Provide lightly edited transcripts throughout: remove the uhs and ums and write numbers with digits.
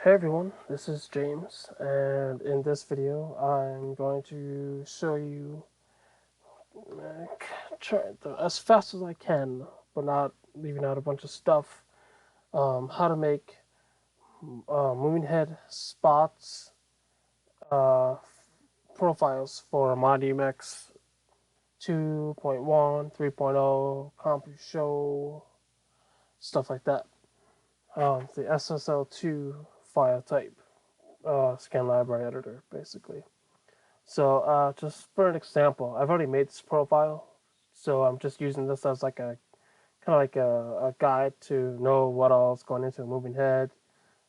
Hey everyone, this is James, and in this video I'm going to show you as fast as I can, but not leaving out a bunch of stuff, how to make moving head spots uh, profiles for ModDMX 2.1, 3.0, CompuShow, stuff like that. The SSL2 file type, scan library editor, basically. So just for an example, I've already made this profile, so I'm just using this as like a kind of like a guide to know what all is going into a moving head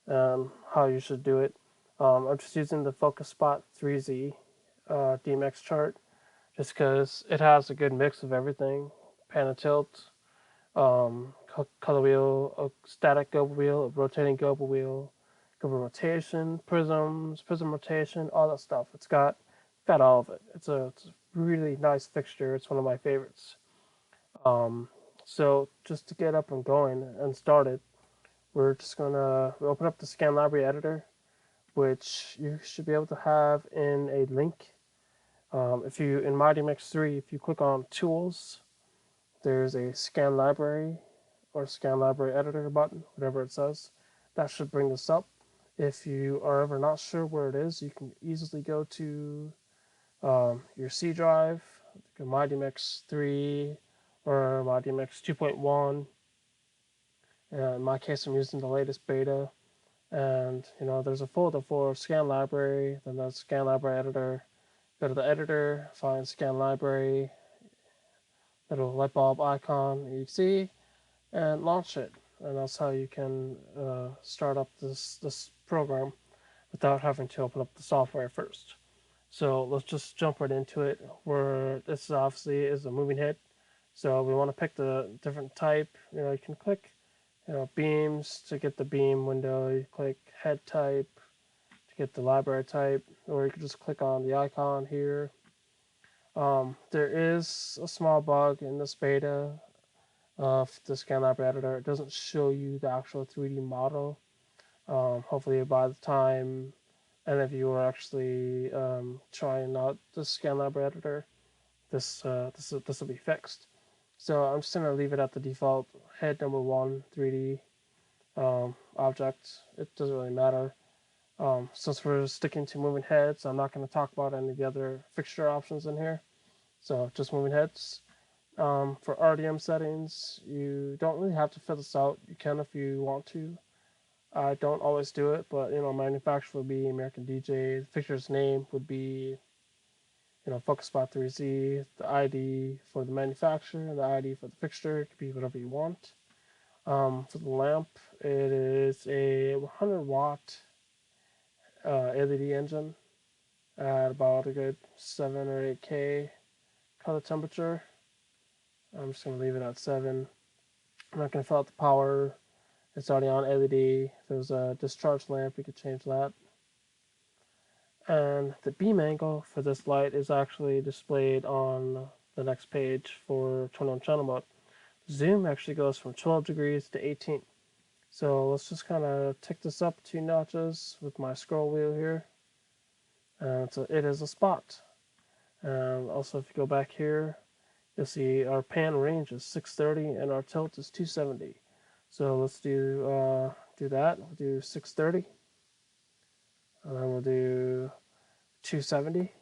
and how you should do it. I'm just using the Focus Spot 3Z DMX chart just because it has a good mix of everything: pan and tilt, color wheel, a static global wheel, a rotating global wheel, global rotation, prisms, prism rotation, all that stuff. It's got all of it. It's a really nice fixture. It's one of my favorites. Um, so just to get up and going and started, we're just gonna open up the scan library editor, which you should be able to have in a link. If you in MyDMX3, if you click on Tools, there's a scan library or scan library editor button, whatever it says. That should bring this up. If you are ever not sure where it is, you can easily go to your C drive, MyDMX3 or MyDMX 2.1. In my case, I'm using the latest beta. And there's a folder for scan library, then there's scan library editor. Go to the editor, find scan library, little light bulb icon you see, and launch it. And that's how you can start up this program without having to open up the software first. So let's just jump right into it. Where this obviously is a moving head, so we want to pick the different type. You can click, beams to get the beam window. You click head type to get the library type, or you can just click on the icon here. There is a small bug in this beta of the scan library editor. It doesn't show you the actual 3D model. Hopefully by the time any of you are actually trying out the scan library editor, this will be fixed. So I'm just gonna leave it at the default head number 1 3D object. It doesn't really matter. Since we're sticking to moving heads, I'm not going to talk about any of the other fixture options in here. So just moving heads. For RDM settings, you don't really have to fill this out. You can if you want to. I don't always do it, but manufacturer would be American DJ. The fixture's name would be Focus Spot 3Z. The ID for the manufacturer and the ID for the fixture. It could be whatever you want. For the lamp, it is a 100-watt LED engine at about a good 7 or 8K color temperature. I'm just going to leave it at 7. I'm not going to fill out the power. It's already on LED. If there's a discharge lamp, you could change that. And the beam angle for this light is actually displayed on the next page for 21 channel mode. Zoom actually goes from 12 degrees to 18. So let's just kind of tick this up 2 notches with my scroll wheel here. And so it is a spot. And also if you go back here, you'll see our pan range is 630 and our tilt is 270. So let's do that. We'll do 630. And then we'll do 270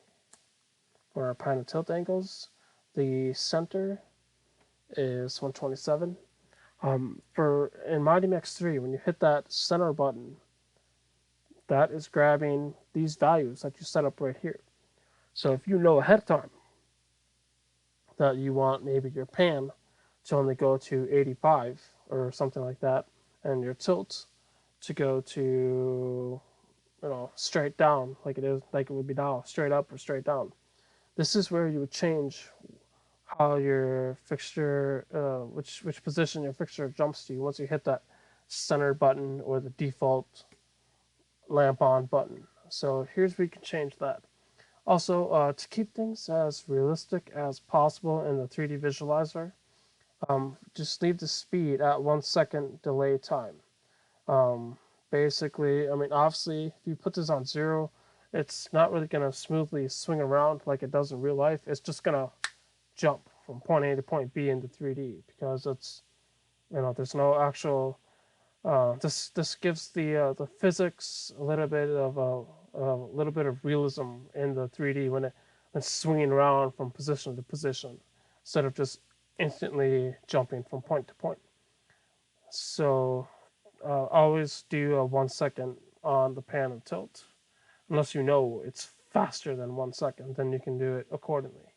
for our pan and tilt angles. The center is 127. For in MyDMX3, when you hit that center button, that is grabbing these values that you set up right here. So if you know ahead of time that you want maybe your pan to only go to 85 or something like that, and your tilt to go to straight down like it would be now, straight up or straight down. This is where you would change how your fixture, which position your fixture jumps to once you hit that center button or the default lamp on button. So here's where you can change that. Also, to keep things as realistic as possible in the 3D visualizer, just leave the speed at 1 second delay time. basically, I mean, obviously, if you put this on 0, it's not really going to smoothly swing around like it does in real life. It's just going to jump from point A to point B into 3D because it's, there's no actual. This gives the physics a little bit of realism in the 3D when it's swinging around from position to position instead of just instantly jumping from point to point. So always do a 1 second on the pan and tilt. Unless you know it's faster than 1 second, then you can do it accordingly.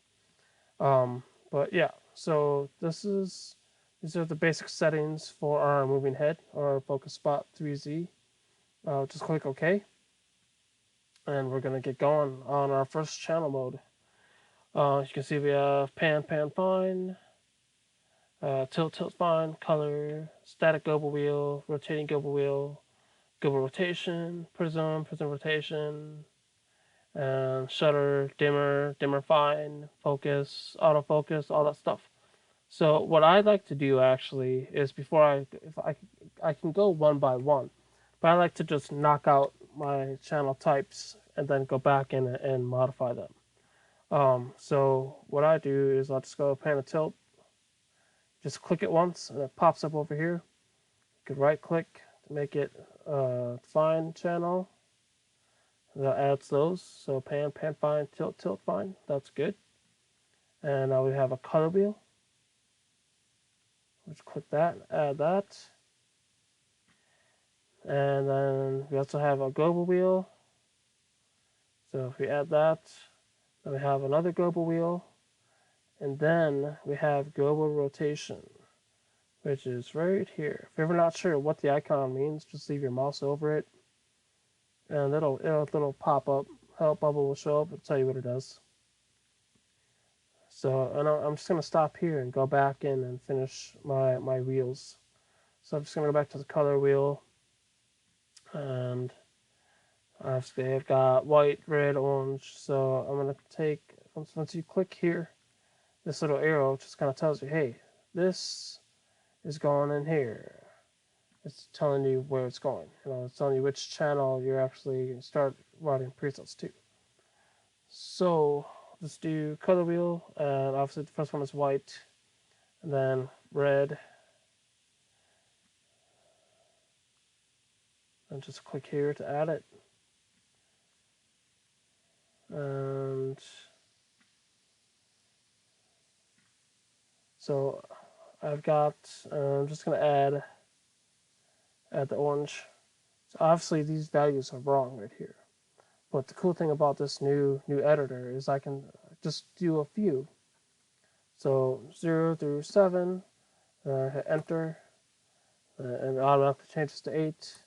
But yeah, so these are the basic settings for our moving head or focus spot 3Z. Just click OK, and we're gonna get going on our first channel mode. You can see we have pan, pan, fine, tilt, tilt, fine, color, static global wheel, rotating global wheel, global rotation, prism, prism rotation, and shutter, dimmer, dimmer fine, focus, autofocus, all that stuff. So what I like to do actually is before I can go one by one, but I like to just knock out my channel types and then go back in and modify them. So what I do is I'll just go pan and tilt, just click it once and it pops up over here. You could right click to make it fine channel. That adds those. So pan, pan, fine, tilt, tilt, fine. That's good. And now we have a color wheel. Let's click that, add that. And then we also have a global wheel. So if we add that, then we have another global wheel. And then we have global rotation, which is right here. If you're ever not sure what the icon means, just leave your mouse over it. And it'll pop up. Help bubble will show up. It'll tell you what it does. So and I'm just going to stop here and go back in and finish my wheels. So I'm just going to go back to the color wheel. And obviously I've got white, red, orange. So I'm going to take, once you click here, this little arrow just kind of tells you, hey, this is going in here. It's telling you where it's going. It's telling you which channel you're actually going to start writing presets to. So let's do color wheel, and obviously the first one is white, and then red, and just click here to add it. And so I've got, I'm just going to add the orange. So obviously these values are wrong right here. But the cool thing about this new editor is I can just do a few. So 0 through 7, hit enter, and it automatically changes to 8,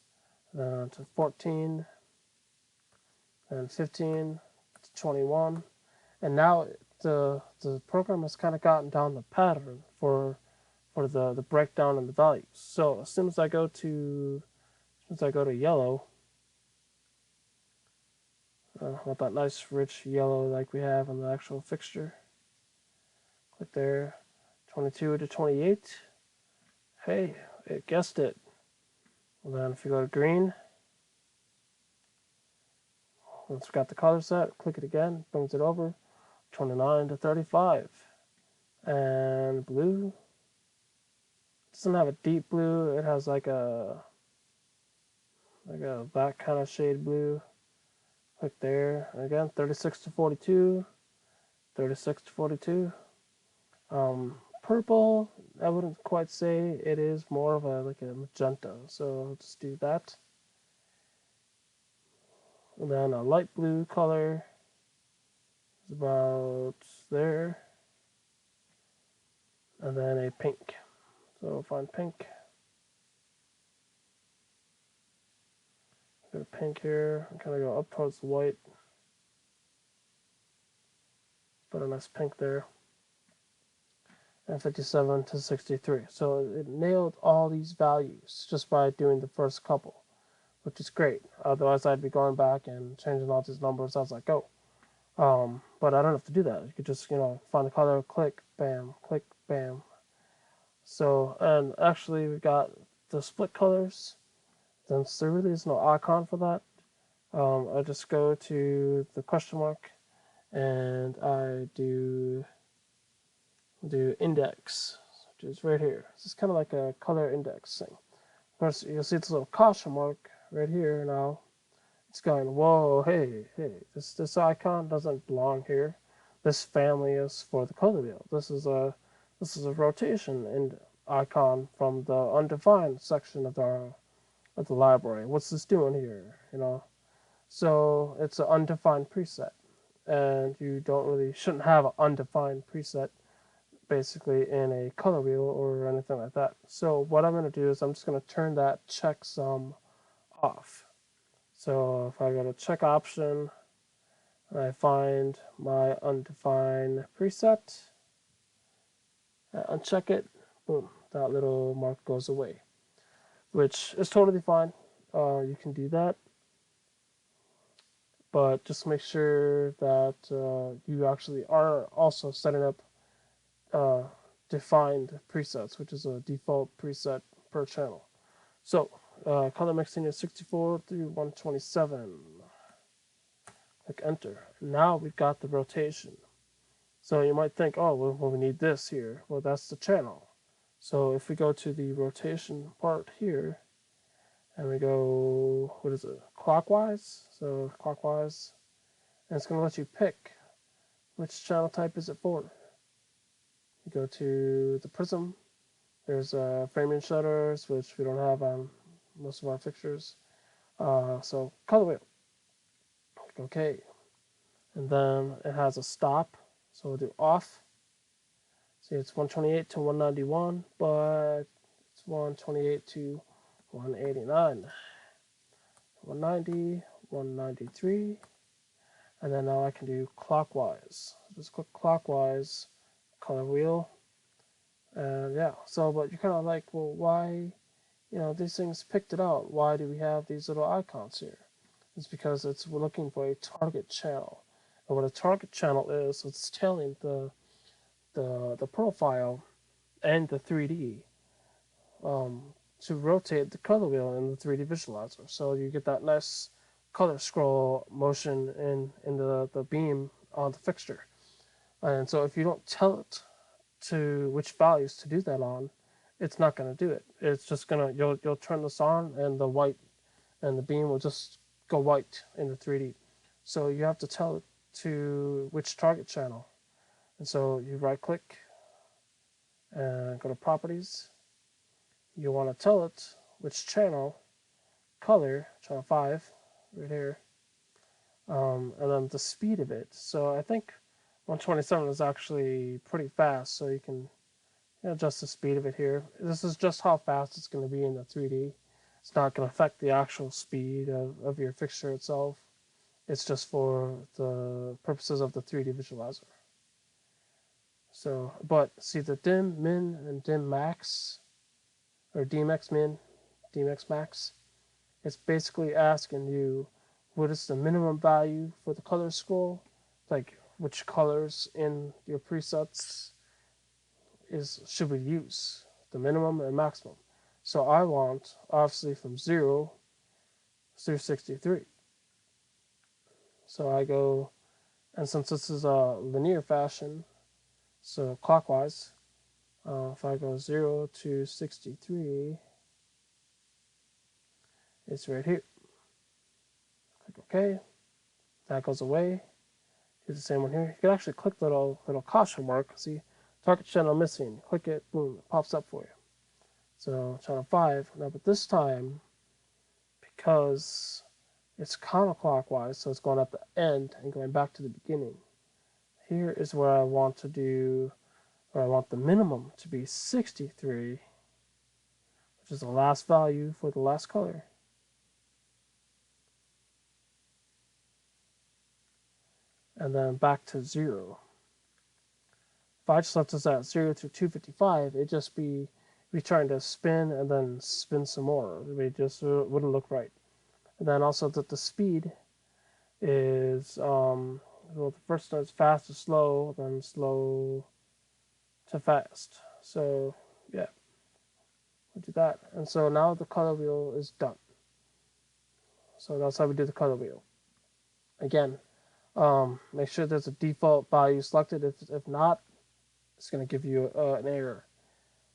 to 14, and 15, to 21. And now the program has kind of gotten down the pattern for the breakdown and the values. So as soon as I go to yellow, with that nice rich yellow like we have on the actual fixture, click there, 22 to 28. Hey, it guessed it. And then if you go to green, once we got the color set, click it again, brings it over, 29 to 35. And blue doesn't have a deep blue. It has like a that kind of shade blue. Click there. And again, 36 to 42. 36 to 42. Purple, I wouldn't quite say it is, more of like a magenta. So I'll just do that. And then a light blue color is about there. And then a pink. So we'll find pink. Go to pink here. I'm kind of go up towards the white. Put a nice pink there. And 57 to 63. So it nailed all these values just by doing the first couple, which is great. Otherwise, I'd be going back and changing all these numbers as I go. But I don't have to do that. You could just, find the color, click, bam, click, bam. So, and actually we got the split colors. since there really is no icon for that, I just go to the question mark and I do index, which is right here. This is kind of like a color index thing. Of course, you'll see this little caution mark right here now. It's going, whoa, hey, this icon doesn't belong here. This family is for the color wheel. This is a rotation and icon from the undefined section of the library. What's this doing here? So it's an undefined preset, and you shouldn't have an undefined preset basically in a color wheel or anything like that. So what I'm going to do is I'm just going to turn that checksum off. So if I go to check option and I find my undefined preset, I uncheck it, boom, that little mark goes away, which is totally fine. You can do that, but just make sure that you actually are also setting up defined presets, which is a default preset per channel. So color mixing is 64 through 127. Click enter. Now we've got the rotation. So you might think, oh, well, we need this here. Well, that's the channel. So if we go to the rotation part here, and we go, what is it, clockwise? So clockwise, and it's going to let you pick which channel type is it for. You go to the Prism. There's framing shutters, which we don't have on most of our fixtures. So color wheel. Click OK. And then it has a stop. So we'll do off. See, it's 128 to 191, but it's 128 to 189. 190, 193. And then now I can do clockwise. Just click clockwise, color wheel. And yeah, so, but you're kind of like, well, why, these things picked it out. Why do we have these little icons here? It's because we're looking for a target channel. And what a target channel is, it's telling the profile and the 3D to rotate the color wheel in the 3D visualizer. So you get that nice color scroll motion in the beam on the fixture. And so if you don't tell it to which values to do that on, it's not going to do it. It's just going to, you'll turn this on and the white and the beam will just go white in the 3D. So you have to tell it to which target channel. And so you right click and go to properties. You want to tell it which channel, color, channel 5, right here, and then the speed of it. So I think 127 is actually pretty fast, so you can adjust the speed of it here. This is just how fast it's going to be in the 3D. It's not going to affect the actual speed of your fixture itself. It's just for the purposes of the 3D visualizer. So, but see the dim, min, and dim max, or dmax min, dmax max, it's basically asking you what is the minimum value for the color scroll, like which colors in your presets should we use, the minimum and maximum. So I want, obviously, from 0 through 63. So I go, and since this is a linear fashion, so clockwise, if I go 0 to 63, it's right here. Click OK. That goes away. Do the same one here. You can actually click the little caution mark. See, target channel missing. Click it, boom, it pops up for you. So channel 5. Now, but this time, because it's counterclockwise, so it's going at the end and going back to the beginning. Here is where I want to do, or I want the minimum to be 63, which is the last value for the last color. And then back to 0. If I just left this at 0 to 255, it'd just be trying to spin and then spin some more. It just wouldn't look right. And then also that the speed is, well, the first one is fast to slow, then slow to fast. So, yeah, we'll do that. And so now the color wheel is done. So that's how we do the color wheel. Again, make sure there's a default value selected. If not, it's going to give you an error.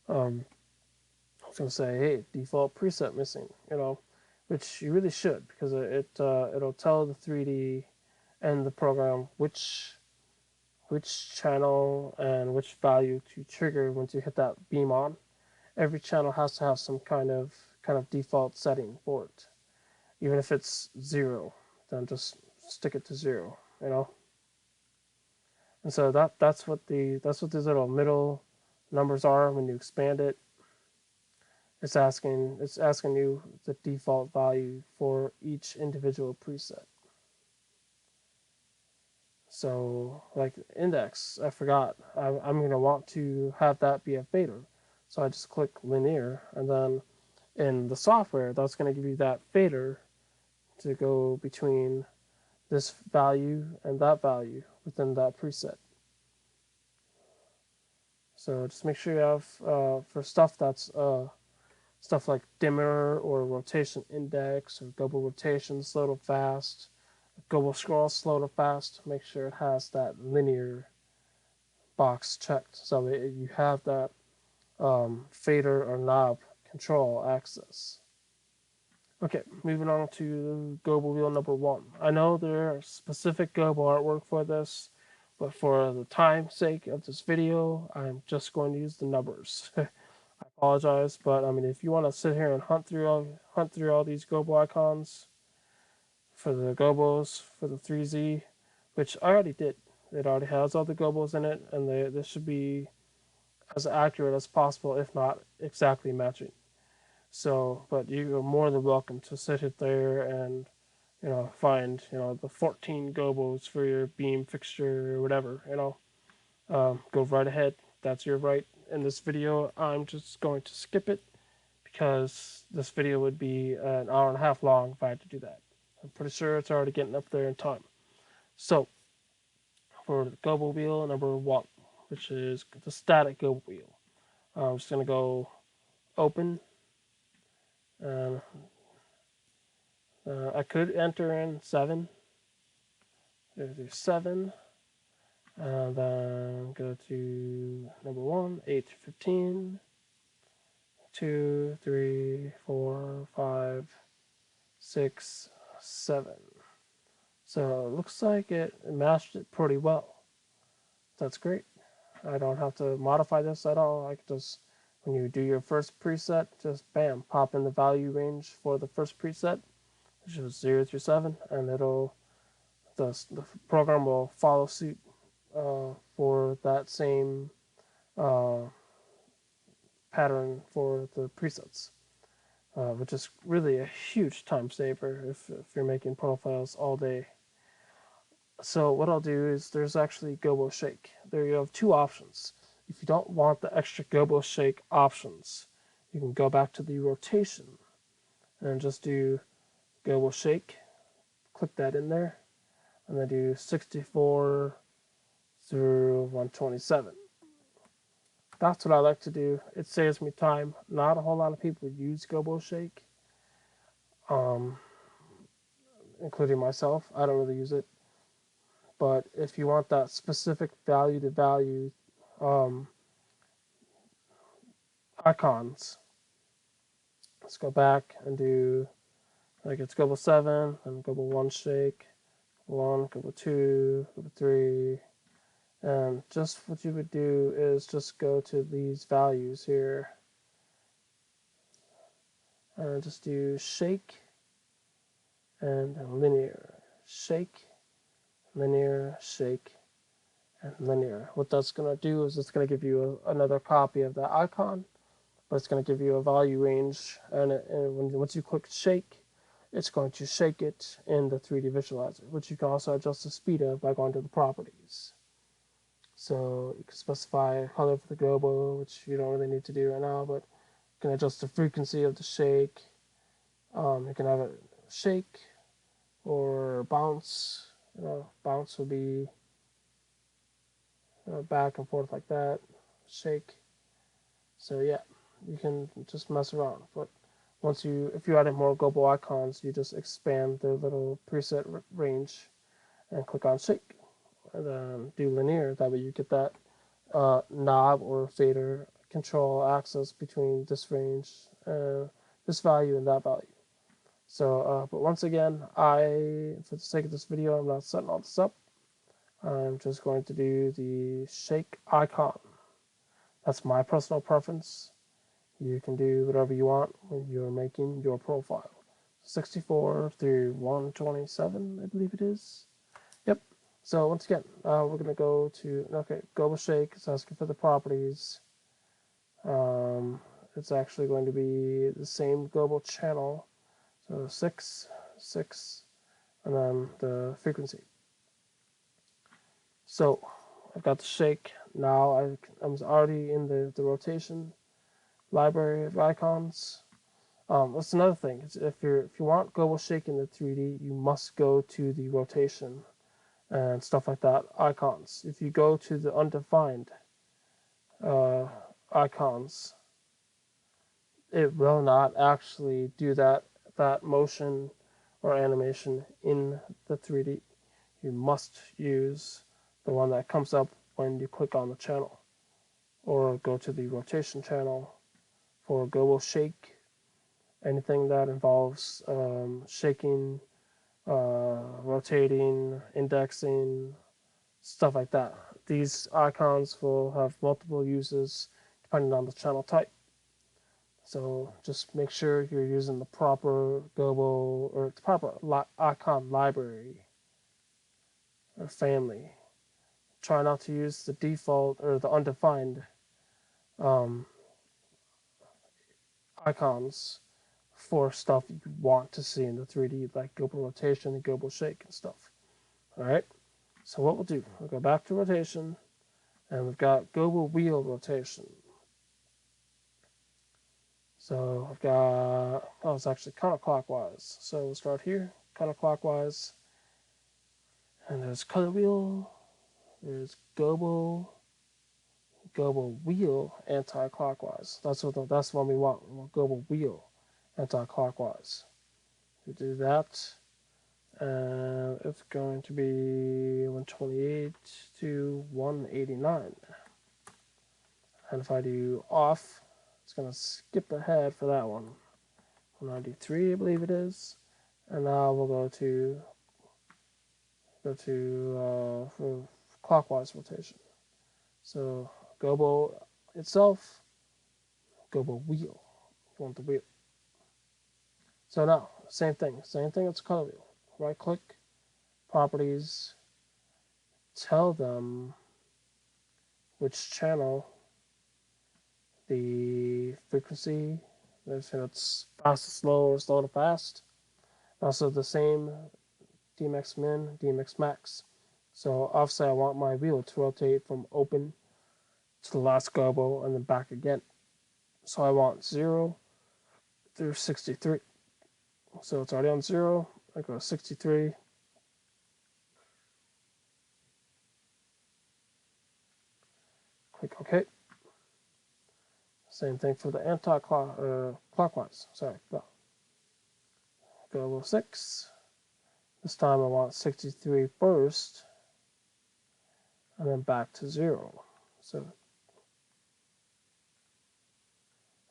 It's going to say, hey, default preset missing, which you really should, because it'll tell the 3D and the program which channel and which value to trigger once you hit that beam on. Every channel has to have some kind of default setting for it. Even if it's 0, then just stick it to 0. And so that's what these little middle numbers are when you expand it. It's asking you the default value for each individual preset. So like index, I forgot. I'm going to want to have that be a fader. So I just click linear, and then in the software, that's going to give you that fader to go between this value and that value within that preset. So just make sure you have, for stuff that's stuff like dimmer or rotation index or global rotation slow to fast, global scroll slow to fast, make sure it has that linear box checked so that you have that fader or knob control access. Okay, moving on to global wheel number 1. I know there are specific global artwork for this, but for the time's sake of this video, I'm just going to use the numbers. I apologize, but I mean, if you want to sit here and hunt through all these global icons for the globals for the 3Z, which I already did. It already has all the globals in it, and this should be as accurate as possible, if not exactly matching. So, but you are more than welcome to sit it there and find the 14 globals for your beam fixture or whatever. Go right ahead. That's your right. In this video, I'm just going to skip it because this video would be an hour and a half long if I had to do that. I'm pretty sure it's already getting up there in time. So, for the global wheel number 1, which is the static global wheel, I'm just going to go open. And I could enter in 7. Do 7. And then go to number 1, 8 to 15. 2, 3, 4, 5, 6, 7. So it looks like it matched it pretty well. That's great. I don't have to modify this at all. I can just, when you do your first preset, just bam, pop in the value range for the first preset, which is 0 through 7, and the program will follow suit for that same pattern for the presets, which is really a huge time saver if you're making profiles all day. So what I'll do is there's actually gobo shake. There you have 2 options. If you don't want the extra gobo shake options, you can go back to the rotation and just do gobo shake. Click that in there, and then do 64 through 127. That's what I like to do. It saves me time. Not a whole lot of people use gobo shake, including myself. I don't really use it. But if you want that specific value to value icons, let's go back and do, like, it's global 7, and global 1 shake, 1, global 2, global 3. And just what you would do is just go to these values here and just do shake and linear, shake, linear, shake, and linear. What that's going to do is it's going to give you another copy of that icon, but it's going to give you a value range, and once you click shake, it's going to shake it in the 3D visualizer, which you can also adjust the speed of by going to the properties. So you can specify a color for the gobo, which you don't really need to do right now, but you can adjust the frequency of the shake. You can have it shake or bounce. Bounce will be back and forth like that. Shake. So yeah, you can just mess around. But if you added more global icons, you just expand the little preset range and click on shake, and then do linear. That way you get that knob or fader control access between this range, this value, and that value. So, but once again, for the sake of this video, I'm not setting all this up. I'm just going to do the shake icon. That's my personal preference. You can do whatever you want when you're making your profile. 64 through 127, I believe it is. Yep. So once again, we're going to go to, okay, global shake. It's asking for the properties. It's actually going to be the same global channel. So 6, 6, and then the frequency. So I've got the shake. Now I'm already in the rotation library of icons. That's another thing. If you want global shake in the 3D, you must go to the rotation and stuff like that icons. If you go to the undefined icons, it will not actually do that motion or animation in the 3D. You must use the one that comes up when you click on the channel, or go to the rotation channel for global shake. Anything that involves shaking, rotating, indexing, stuff like that. These icons will have multiple uses depending on the channel type. So just make sure you're using the proper global or the proper icon library or family. Try not to use the default or the undefined icons for stuff you want to see in the 3D, like global rotation and global shake and stuff. All right. So what we'll do, we'll go back to rotation, and we've got global wheel rotation. So I've got, oh, it's actually counterclockwise. So we'll start here, counterclockwise, and there's color wheel, there's global wheel anti-clockwise. That's the one we want. We want global wheel anti-clockwise. We do that, and it's going to be 128 to 189. And if I do off, it's going to skip ahead for that one. 193, I believe it is. And now we'll go to for clockwise rotation. So global itself, global wheel. You want the wheel. So now, same thing. It's a color wheel. Right click, properties, tell them which channel, the frequency, if it's fast to slow or slow to fast. Also the same dmax min, dmax max. So obviously I want my wheel to rotate from open to the last global and then back again. So I want 0 through 63. So it's already on 0. I go to 63. Click OK. Same thing for the anti-clockwise. Sorry. Global 6. This time I want 63 first, and then back to 0. So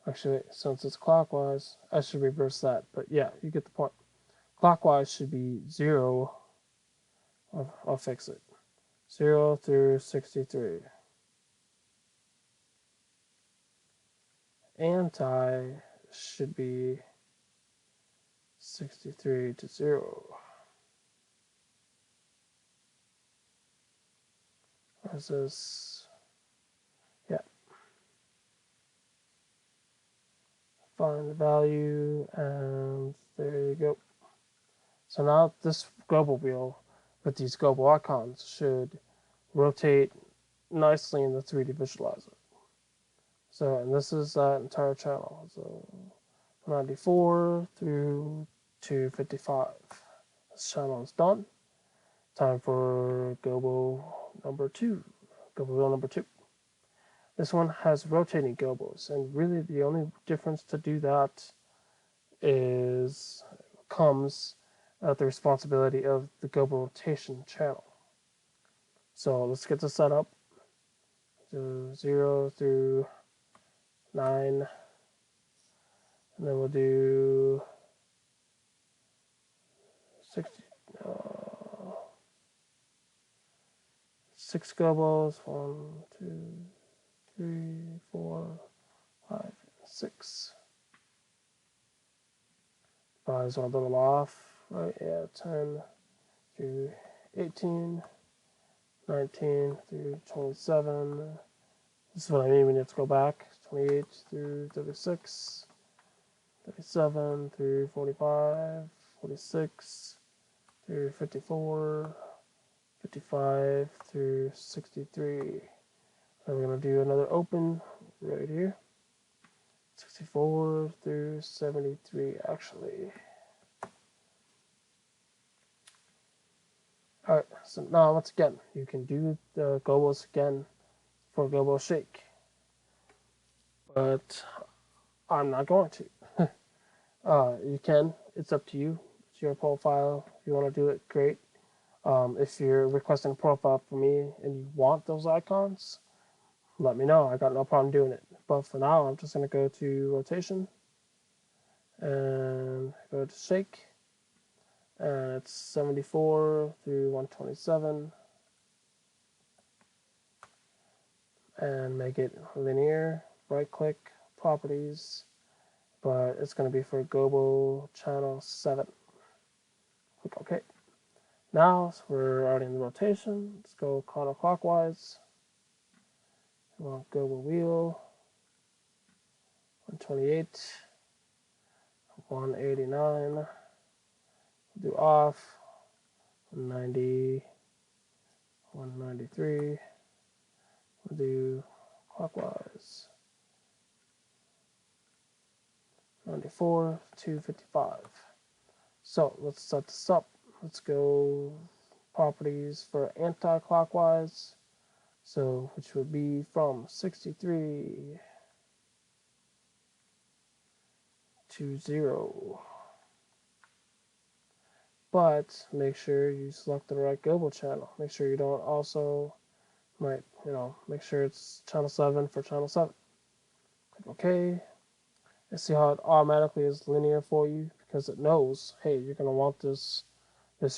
actually, since it's clockwise, I should reverse that. But yeah, you get the point. Clockwise should be 0. I'll fix it. 0 through 63. Anti should be 63 to 0. This is, yeah. Find the value, and there you go. So now this global wheel with these global icons should rotate nicely in the 3D visualizer. So, and this is that entire channel. So 94 through 255. This channel is done. Time for global number 2. Global wheel number 2. This one has rotating globals, and really the only difference to do that comes at the responsibility of the global rotation channel. So let's get this set up. So 0 through 9, and then we'll do 60, 6 globals. 1, 2, 3, 4, 5, 6. 5 is a little off, right? Yeah, 10 through 18, 19 through 27. This is what I mean when you have to go back. 28 through 36, 37 through 45, 46 through 54, 55 through 63. And we're going to do another open right here. 64 through 73, actually. Alright, so now once again, you can do the globals again for global shake. But I'm not going to. You can. It's up to you. It's your profile. If you want to do it, great. If you're requesting a profile for me and you want those icons, let me know. I got no problem doing it. But for now, I'm just going to go to rotation and go to shake. And it's 74 through 127. And make it linear. Right click, properties. But it's going to be for global channel 7. Click OK. Now we're already in the rotation. Let's go counterclockwise. We'll global wheel. 128. 189. We'll do off. 190. 193. We'll do clockwise. 94 to 55. So let's set this up. Let's go properties for anti-clockwise. So which would be from 63 to 0. But make sure you select the right global channel. Make sure you don't also make sure it's channel 7 for channel 7. Click OK. And see how it automatically is linear for you because it knows, hey, you're going to want this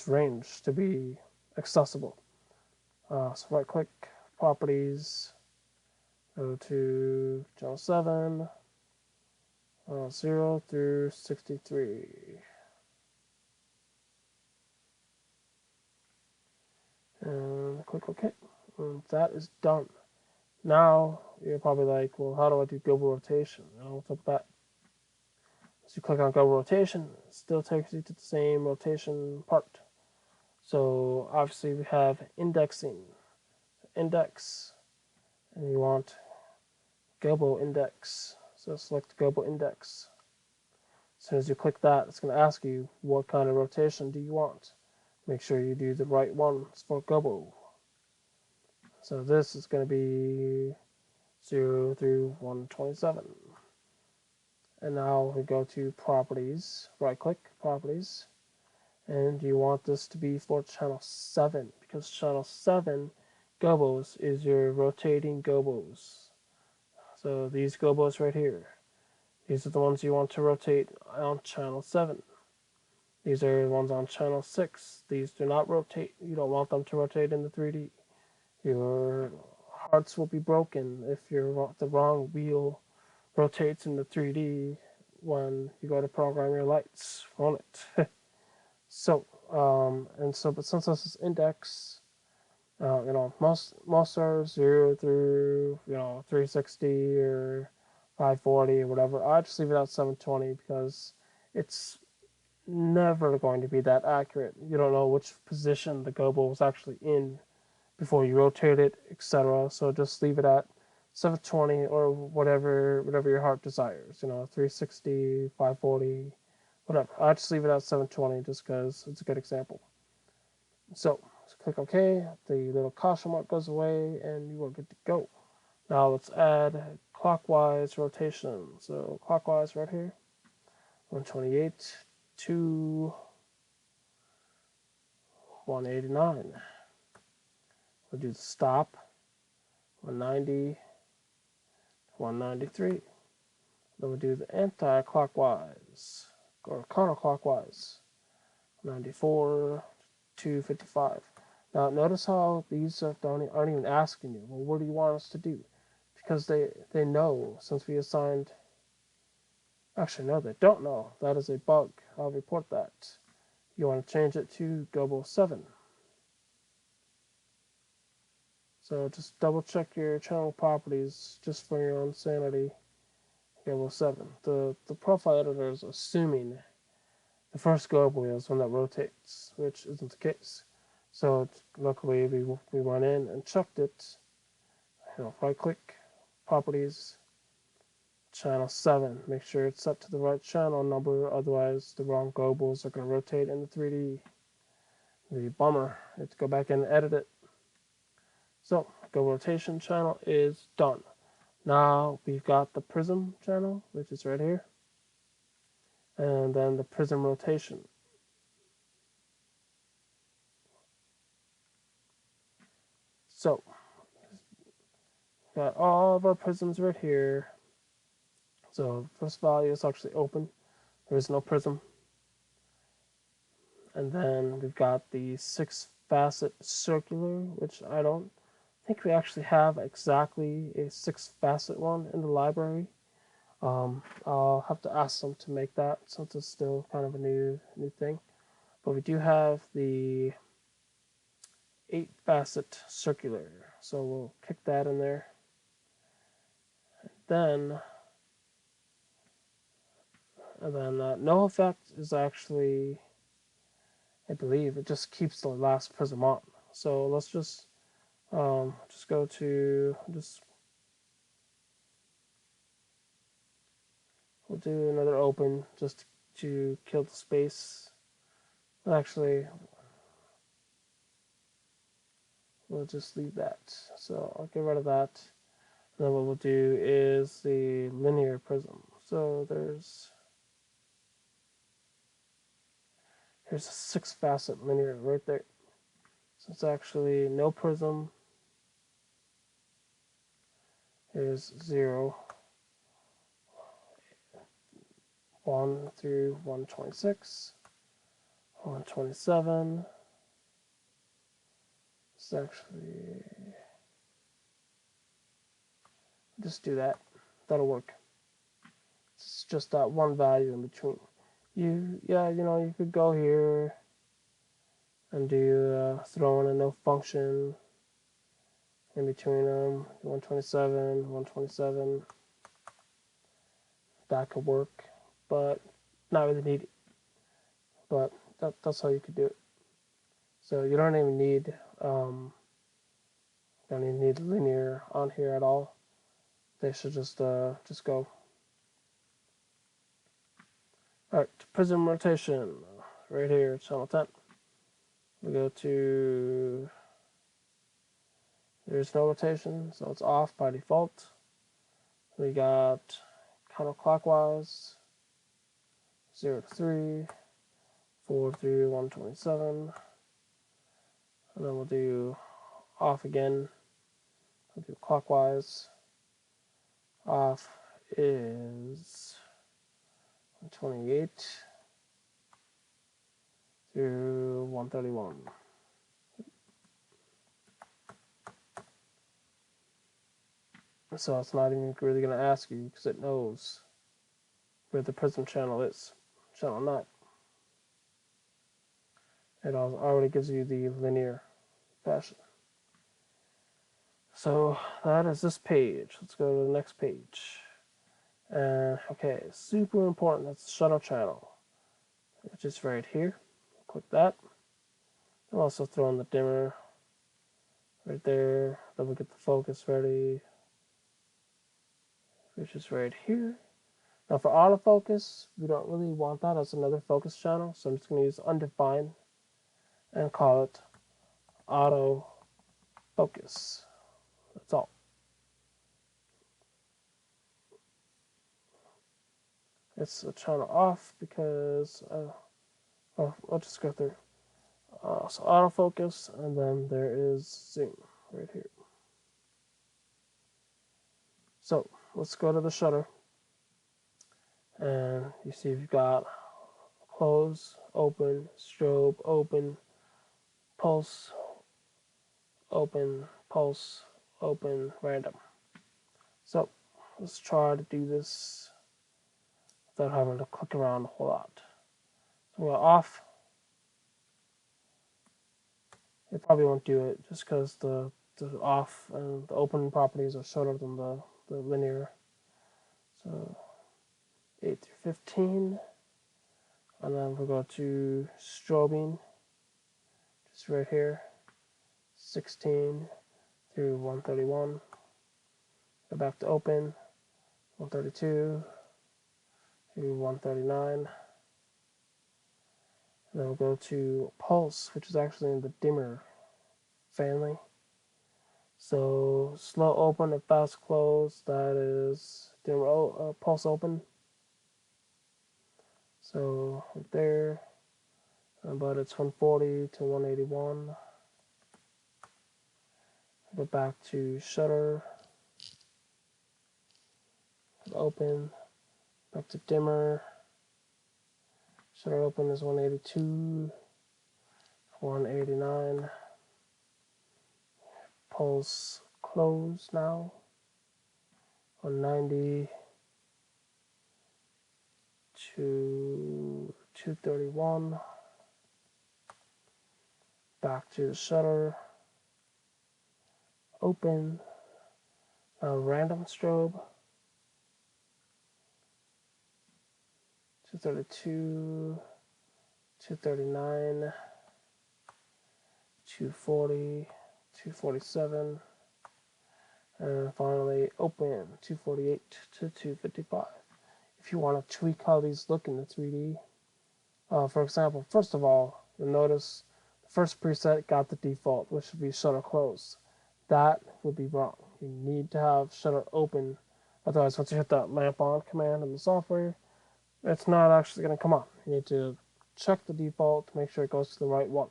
range to be accessible. So right click, properties, go to channel 7, 0 through 63. And click OK. And that is done. Now you're probably like, well, how do I do global rotation? What's up with that? So you click on global rotation, it still takes you to the same rotation part. So obviously we have indexing, index, and you want global index. So select global index. As soon as you click that, it's going to ask you what kind of rotation do you want. Make sure you do the right ones for global. So this is going to be 0 through 127. And now we go to properties, right click, properties. And you want this to be for channel 7 because channel 7 globals is your rotating globals. So these globals right here, these are the ones you want to rotate on channel 7. These are the ones on channel 6. These do not rotate. You don't want them to rotate in the 3D. Your hearts will be broken if the wrong wheel rotates in the 3D when you go to program your lights on it. But since this is index, most are 0 through 360 or 540 or whatever. I just leave it at 720 because it's never going to be that accurate. You don't know which position the global was actually in before you rotate it, etc. So just leave it at 720 or whatever your heart desires. 360, 540, whatever. I just leave it at 720 just because it's a good example. So click OK. The little caution mark goes away, and you are good to go. Now let's add clockwise rotation. So clockwise right here. 128 to 189. We'll do the stop, 190 to 193. Then we'll do the anti-clockwise, or counterclockwise, 94 to 55. Now notice how these aren't even asking you, well, what do you want us to do? Because they know, since we assigned, actually no, they don't know. That is a bug. I'll report that. You want to change it to Gobo 7. So just double check your channel properties just for your own sanity. Gobo 7. The profile editor is assuming the first Gobo is one that rotates, which isn't the case. So luckily we went in and checked it. Right click, properties, channel 7. Make sure it's set to the right channel number, otherwise the wrong Gobos are going to rotate in the 3D. The bummer. You have to go back and edit it. So, Go Rotation channel is done. Now we've got the Prism channel, which is right here. And then the Prism Rotation. So, got all of our prisms right here. So, first value is actually open. There is no prism. And then we've got the 6-facet circular, which I don't think we actually have exactly a 6-facet one in the library. I'll have to ask them to make that since it's still kind of a new thing. But we do have the 8-facet circular, so we'll kick that in there. And then no effect is actually, I believe, it just keeps the last prism on. So let's just go to we'll do another open just to kill the space. Actually, we'll just leave that. So I'll get rid of that. And then what we'll do is the linear prism. So here's a 6-facet linear right there. So it's actually no prism. Here's 0, 1 through 126, 127. It's actually, just do that. That'll work. It's just that one value in between. You could go here and do throw in a no function in between them, 127, 127. That could work, but not really needed. But that's how you could do it. So you don't even need linear on here at all. They should just go. All right, prism rotation right here, channel 10. We go to, there's no rotation, so it's off by default. We got counterclockwise, 0 to 3, 4 through 127. And then we'll do off again. We'll do clockwise. Off is 128 through 131. So it's not even really going to ask you because it knows where the prism channel is. Channel 9. It already gives you the linear fashion. So that is this page. Let's go to the next page. Okay, super important. That's the shutter channel, which is right here. Click that. I'll also throw in the dimmer right there. Then we get the focus ready, which is right here. Now for autofocus, we don't really want that as another focus channel, so I'm just going to use undefined and call it auto focus. That's all. it's a channel off because, I'll just go through. So autofocus, and then there is zoom right here. So let's go to the shutter, and you see you've got close, open, strobe, open, pulse, open, pulse, open, random. So let's try to do this without having to click around a whole lot. So we're off. It probably won't do it just because the off and the open properties are shorter than the linear. So 8 through 15, and then we'll go to strobing, just right here, 16 through 131. Go back to open, 132 through 139. And then we'll go to pulse, which is actually in the dimmer family. So slow open and fast close, that is dimmer pulse open. So right there, but it's 140 to 181. Go back to shutter, open, back to dimmer. Shutter open is 182, 189. Pulse close now, 190 to 231. Back to the shutter, open, random strobe, 232, 239, 240, 247, and finally open, 248 to 255. If you want to tweak how these look in the 3D, for example, first of all, you'll notice the first preset got the default, which would be shutter closed. That would be wrong. You need to have shutter open, otherwise once you hit that lamp on command in the software, it's not actually going to come on. You need to check the default to make sure it goes to the right one.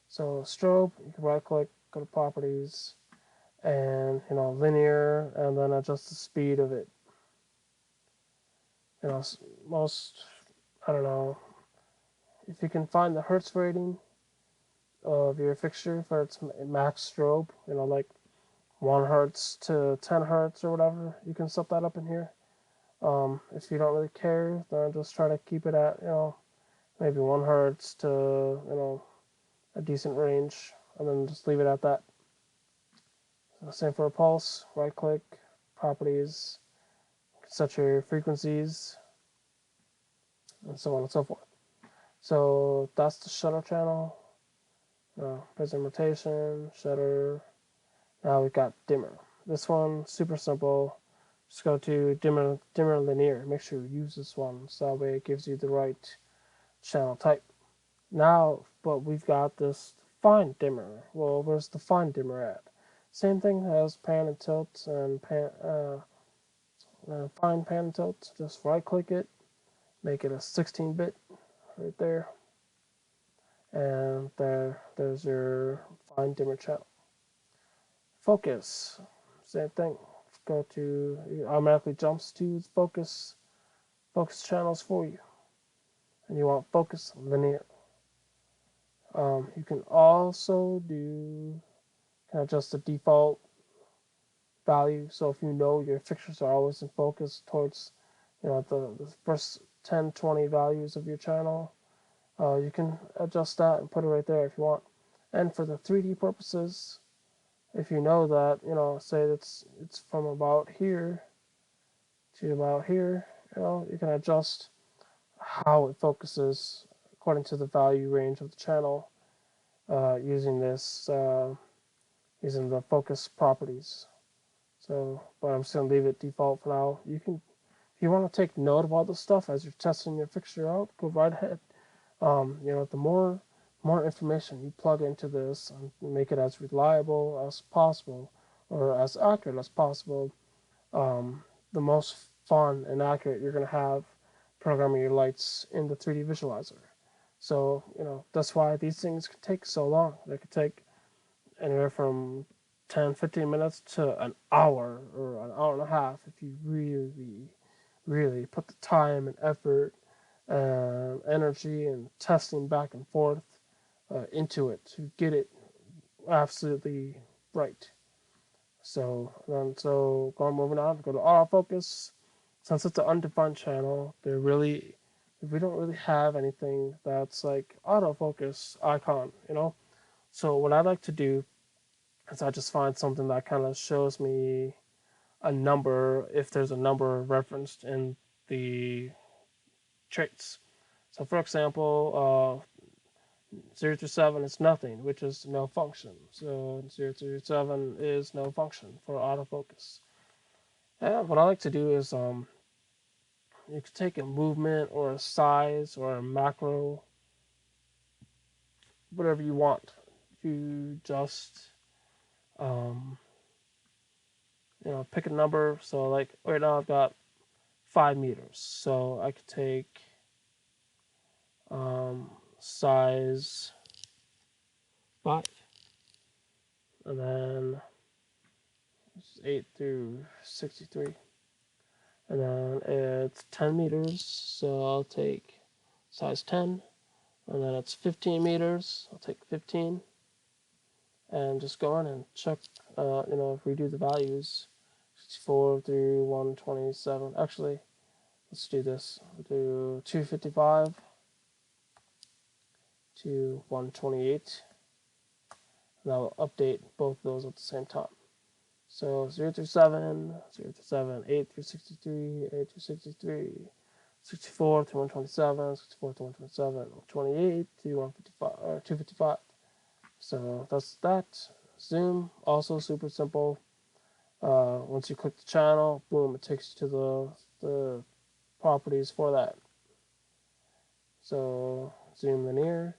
So strobe, you can right click, go to properties, and linear, and then adjust the speed of it. Most, I don't know, if you can find the hertz rating of your fixture for its max strobe, like 1 hertz to 10 hertz or whatever, you can set that up in here. If you don't really care, then just try to keep it at, maybe 1 hertz to, a decent range, and then just leave it at that. Same for a pulse, right click, properties, set your frequencies, and so on and so forth. So that's the shutter channel, prism rotation, shutter. Now we've got dimmer. This one, super simple. Just go to dimmer linear. Make sure you use this one, so that way it gives you the right channel type. Now, but we've got this fine dimmer. Well, where's the fine dimmer at? Same thing as pan and tilt and fine pan and tilt. Just right click it, make it a 16-bit right there, and there's your fine dimmer channel. Focus, same thing. Go to, it automatically jumps to focus channels for you, and you want focus linear. You can also adjust the default value. So if you know your fixtures are always in focus towards, the first 10, 20 values of your channel, you can adjust that and put it right there if you want. And for the 3D purposes, if you know that, say it's from about here to about here, you can adjust how it focuses according to the value range of the channel using using the focus properties. So, but I'm just gonna leave it default for now. You can, if you want to take note of all this stuff as you're testing your fixture out, go right ahead. The more information you plug into this and make it as reliable as possible or as accurate as possible, the most fun and accurate you're going to have programming your lights in the 3D visualizer. So, that's why these things can take so long. They could take anywhere from 10, 15 minutes to an hour or an hour and a half if you really, really put the time and effort and energy and testing back and forth into it to get it absolutely right. So moving on, go to autofocus. Since it's an undefined channel, we don't really have anything that's like autofocus icon, So what I like to do is I just find something that kind of shows me a number if there's a number referenced in the traits. So for example, 0 through 7 is nothing, which is no function. So 0 through 7 is no function for autofocus. And what I like to do is you can take a movement or a size or a macro, whatever you want. You just um, pick a number. So like right now I've got 5 meters. So I could take size 5, and then 8 through 63. And then it's 10 meters, so I'll take size 10. And then it's 15 meters, I'll take 15. And just go in and check, redo the values. 64 through 127. Actually, let's do this. We'll do 255 to 128. And I'll update both of those at the same time. So 0 through 7, 0 through 7, 8 through 63, 8 through 63, 64 to 127, 64 to 127, 128 to 155, or 255. So that's that. Zoom, also super simple. Once you click the channel, boom, it takes you to the properties for that. So zoom linear.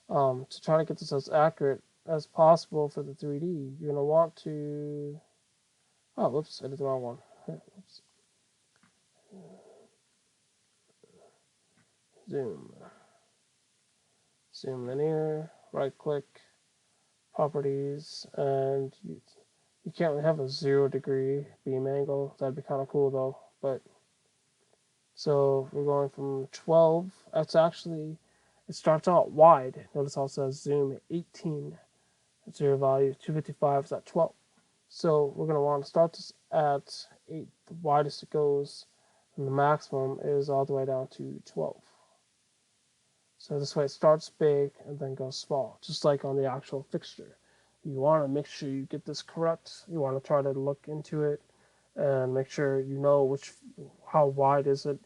To try to get this as accurate as possible for the 3D, you're going to want to... Oh, whoops, I did the wrong one. Whoops. Zoom linear, right click, properties, and you can't really have a 0-degree beam angle. That'd be kind of cool though. But so we're going from 12. That's actually, it starts out wide. Notice how it says zoom 18. That's your value. 255 is at 12. So we're going to want to start this at 8, the widest it goes, and the maximum is all the way down to 12. So this way it starts big and then goes small, just like on the actual fixture. You want to make sure you get this correct. You want to try to look into it and make sure you know how wide is it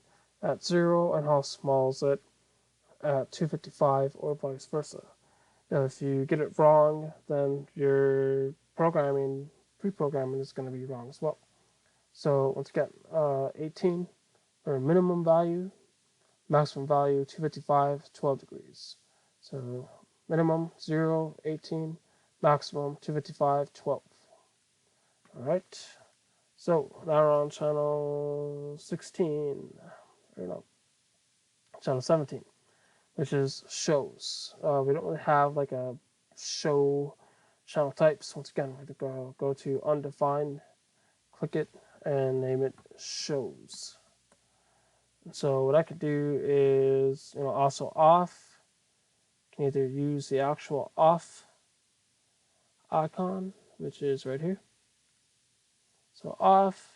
at 0 and how small is it at 255 or vice versa. Now, if you get it wrong, then your pre-programming is going to be wrong as well. So once again, 18 or minimum value, maximum value 255, 12 degrees. So minimum 0, 18, maximum 255, 12. All right. So now we're on channel 16, or no, channel 17, which is shows. We don't really have like a show channel types. Once again, we're going to go to undefined, click it, and name it shows. So what I could do is, also off. You can either use the actual off icon, which is right here. So off,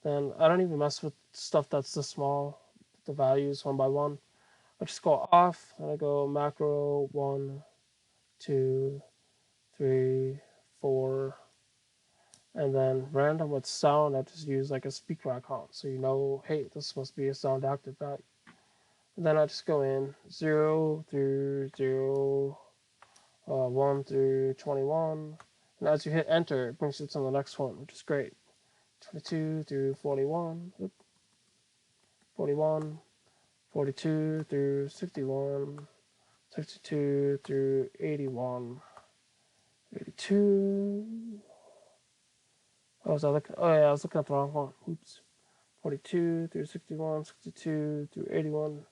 then I don't even mess with stuff that's this small, the values one by one. I just go off, and I go macro 1, 2, 3, 4, and then random with sound, I just use like a speaker icon, so you know, hey, this must be a sound active value. And then I just go in 0 through 0, 1 through 21, and as you hit enter, it brings you to the next one, which is great. 22 through 41, 41, 42 through 61, 62 through 81, 82. Oh, was I looking? Oh yeah, I was looking at the wrong one. Oops. 42 through 61, 62 through 81,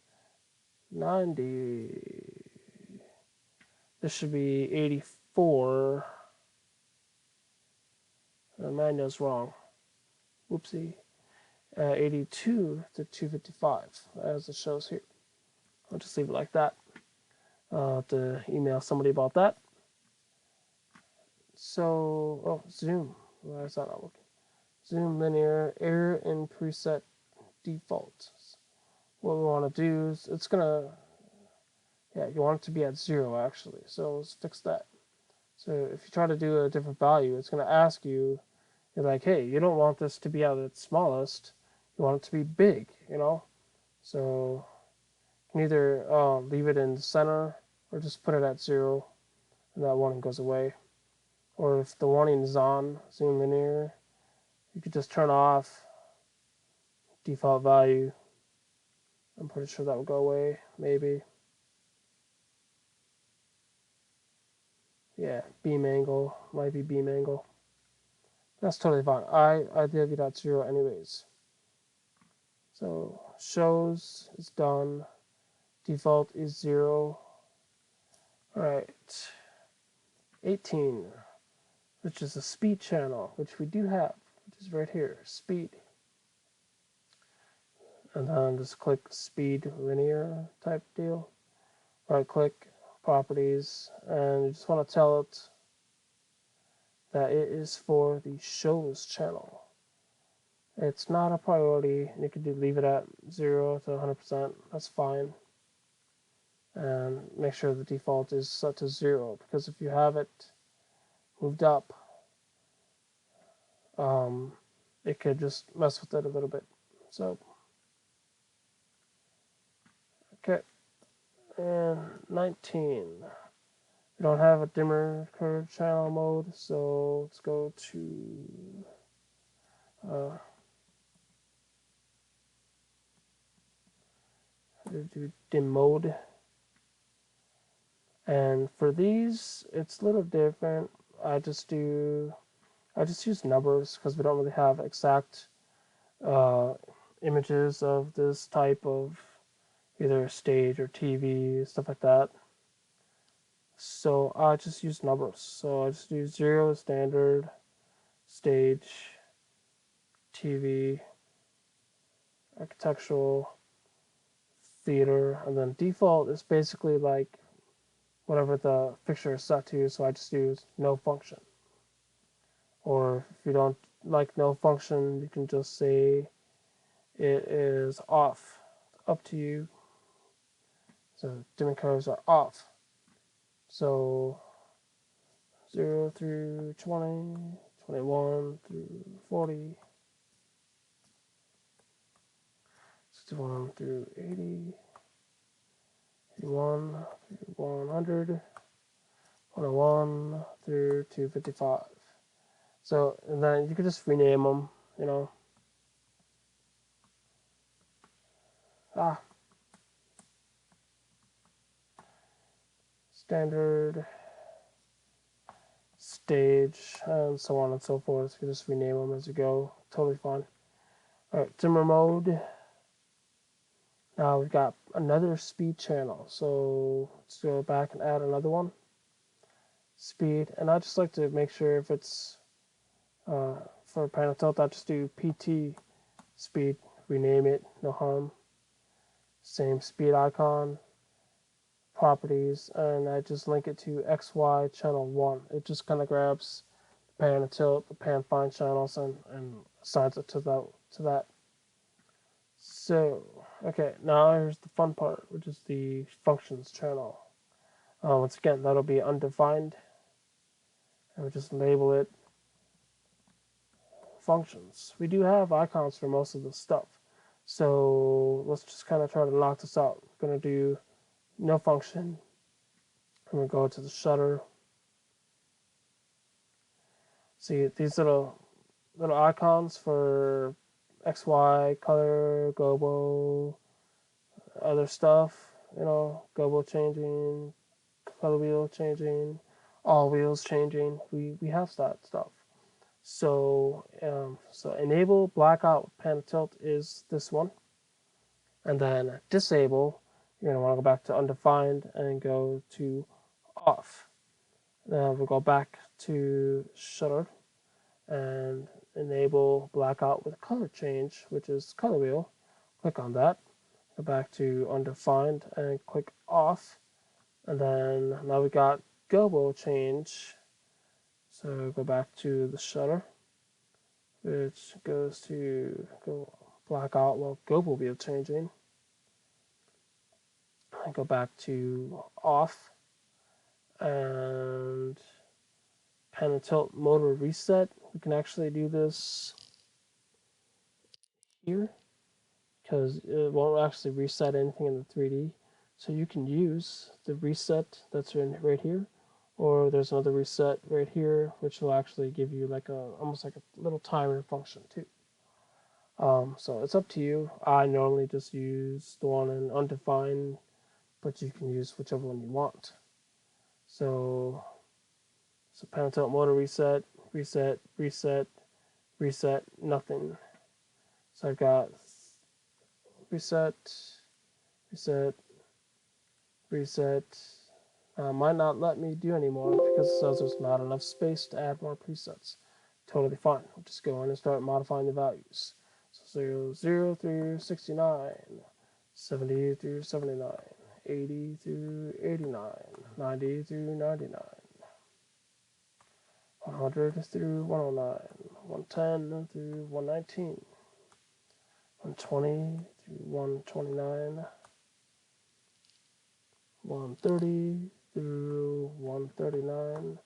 90. This should be 84. The manual's wrong. Whoopsie. 82 to 255, as it shows here. I'll just leave it like that. I'll have to email somebody about that. So, oh, zoom. Why is that not working? Zoom linear, error in preset default. What we want to do is, it's going to, yeah, you want it to be at 0 actually. So let's fix that. So if you try to do a different value, it's going to ask you, you're like, hey, you don't want this to be at its smallest. You want it to be big, you know? So you can either leave it in the center or just put it at 0 and that one goes away. Or if the warning is on, zoom linear, you could just turn off default value. I'm pretty sure that will go away, maybe. Yeah, beam angle, might be beam angle. That's totally fine. I leave it at 0 anyways. So shows is done. Default is 0. Alright. 18, which is a speed channel, which we do have, which is right here, speed. And then just click speed linear type deal. Right click, properties, and you just want to tell it that it is for the shows channel. It's not a priority. You could leave it at 0 to 100%. That's fine. And make sure the default is set to 0, because if you have it moved up, it could just mess with it a little bit. So, okay. And 19. We don't have a dimmer curve channel mode, so let's go to do dim mode. And for these, it's a little different. I just use numbers because we don't really have exact images of this type of either stage or TV, stuff like that. So I just use numbers. So I just do 0 standard, stage, TV, architectural, theater, and then default is basically like whatever the fixture is set to, so I just use no function. Or if you don't like no function, you can just say it is off. Up to you. So dimming curves are off. So 0 through 20, 21 through 40, 61 through 80, 81 through 100, 101 through 255. So, and then you could just rename them, you know. Standard, stage, and so on and so forth. You just rename them as you go. Totally fine. Alright, dimmer mode. Now we've got another speed channel. So let's go back and add another one. Speed. And I just like to make sure if it's for panel tilt, I just do PT speed. Rename it, no harm. Same speed icon. Properties, and I just link it to XY channel 1. It just kind of grabs the pan and tilt, the pan find channels, and assigns it to that. So, okay, now here's the fun part, which is the functions channel. Once again, that'll be undefined, and we just label it functions. We do have icons for most of the stuff, so let's just kind of try to knock this out. We're going to do no function. I'm going to go to the shutter. See these little icons for XY, color, gobo, other stuff, you know, gobo changing, color wheel changing, all wheels changing. We have that stuff. So enable blackout with pan tilt is this one, and then disable. You're gonna want to go back to undefined and go to off. Then we'll go back to shutter and enable blackout with color change, which is color wheel. Click on that. Go back to undefined and click off. And then now we got gobo change. So go back to the shutter, which goes to go blackout while gobo wheel changing. And go back to off and pen and tilt motor reset. We can actually do this here because it won't actually reset anything in the 3D. So you can use the reset that's right here, or there's another reset right here, which will actually give you like almost like a little timer function too. So it's up to you. I normally just use the one in undefined, but you can use whichever one you want. So pen and tilt motor reset, reset, reset, reset, nothing. So I've got reset, reset, reset. Might not let me do anymore because it says there's not enough space to add more presets. Totally fine. We'll just go in and start modifying the values. So 0 through 69, 70 through 79, 80 through 89, 90 through 99, 100 through 109, 110 through 119, 120 through 129, 130 through 139,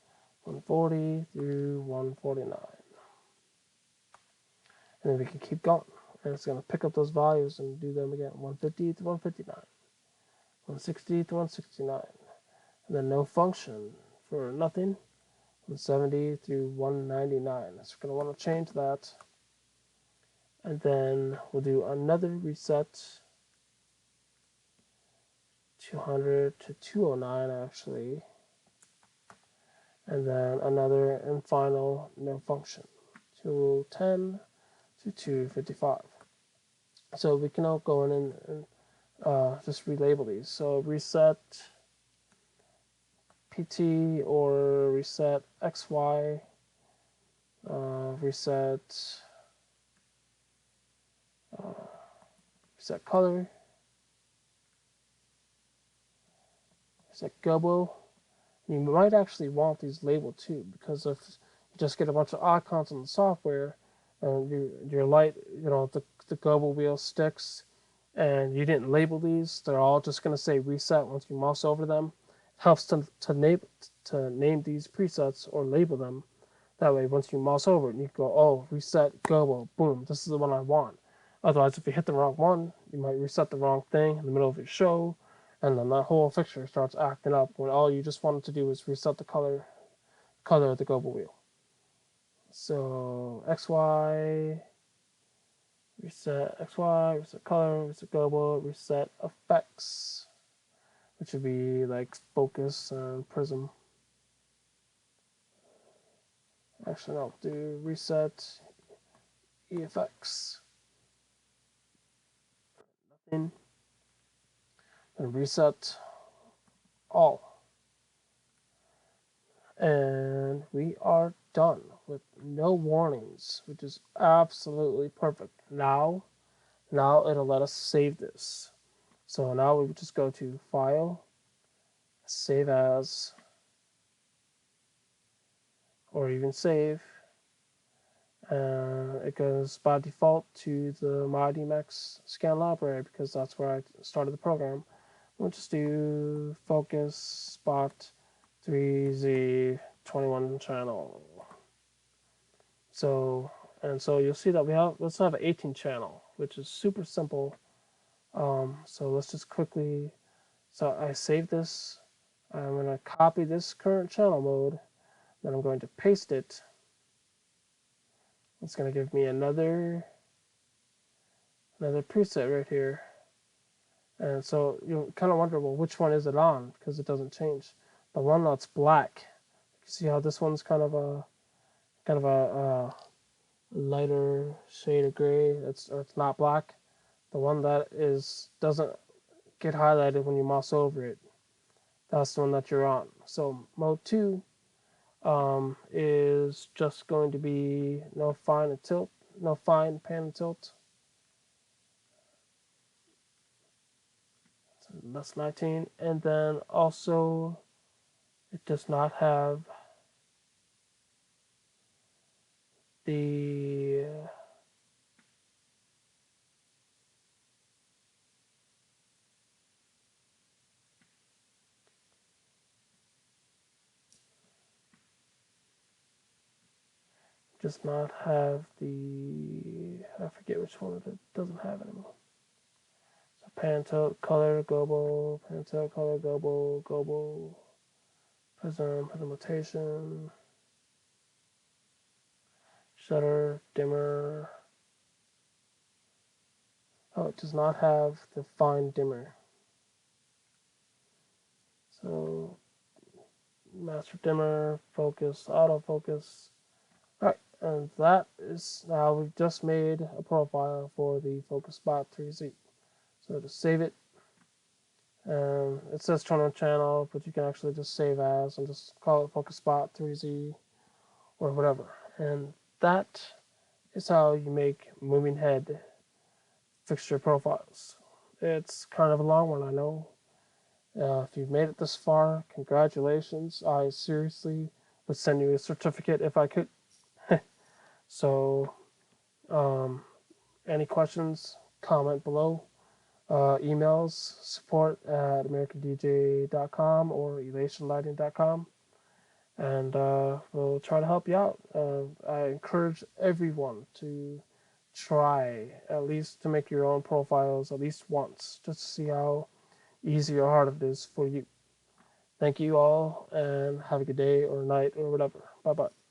140 through 149. And then we can keep going. And it's going to pick up those values and do them again. 150 to 159, 160 to 169. And then no function for nothing. 170 through 199. So we're going to want to change that. And then we'll do another reset. 200 to 209 actually. And then another and final no function. 210 to 255. So we can now go in and just relabel these. So reset PT or reset XY, reset reset color, reset gobo. You might actually want these labeled too, because if you just get a bunch of icons in the software and your light, the gobo wheel sticks, and you didn't label these, they're all just going to say reset once you mouse over them. It helps to name these presets or label them. That way, once you mouse over it, you can go, oh, reset gobo, boom, this is the one I want. Otherwise, if you hit the wrong one, you might reset the wrong thing in the middle of your show, and then that whole fixture starts acting up when all you just wanted to do is reset the color of the gobo wheel. So XY, reset XY, reset color, reset gobo, reset effects, which would be like focus and prism. Actually, no, do reset EFX. Nothing. And reset all. And we are done with no warnings, which is absolutely perfect. Now it'll let us save this. So now we would just go to File, Save As, or even Save. It goes by default to the MyDMX scan library because that's where I started the program. We'll just do Focus, Spot, 3Z, 21 channel. So you'll see that let's have an 18 channel, which is super simple. So let's just quickly, so I save this. I'm going to copy this current channel mode. Then I'm going to paste it. It's going to give me another preset right here. And so you kind of wonder, well, which one is it on? Because it doesn't change. The one that's black, you see how this one's kind of kind of a lighter shade of gray. It's not black. The one that is doesn't get highlighted when you mouse over it. That's the one that you're on. So mode 2 is just going to be no fine and tilt, no fine pan and tilt. So that's 19, and then also it does not have the I forget which one it doesn't have anymore. So pan tilt, color, global, pan tilt, color, global, global, prism, prism rotation, shutter, dimmer. Oh, it does not have the fine dimmer. So master dimmer, focus, autofocus. Alright, and that is now we've just made a profile for the Focus Spot 3Z. So to save it, it says turn on channel, but you can actually just save as and just call it Focus Spot 3Z or whatever. And that is how you make moving head fixture profiles. It's kind of a long one, I know. If you've made it this far, congratulations. I seriously would send you a certificate if I could. So, um, any questions, comment below. Emails, support at americandj.com or elationlighting.com. And we'll try to help you out. I encourage everyone to try at least to make your own profiles at least once, just to see how easy or hard it is for you. Thank you all, and have a good day or night or whatever. Bye bye.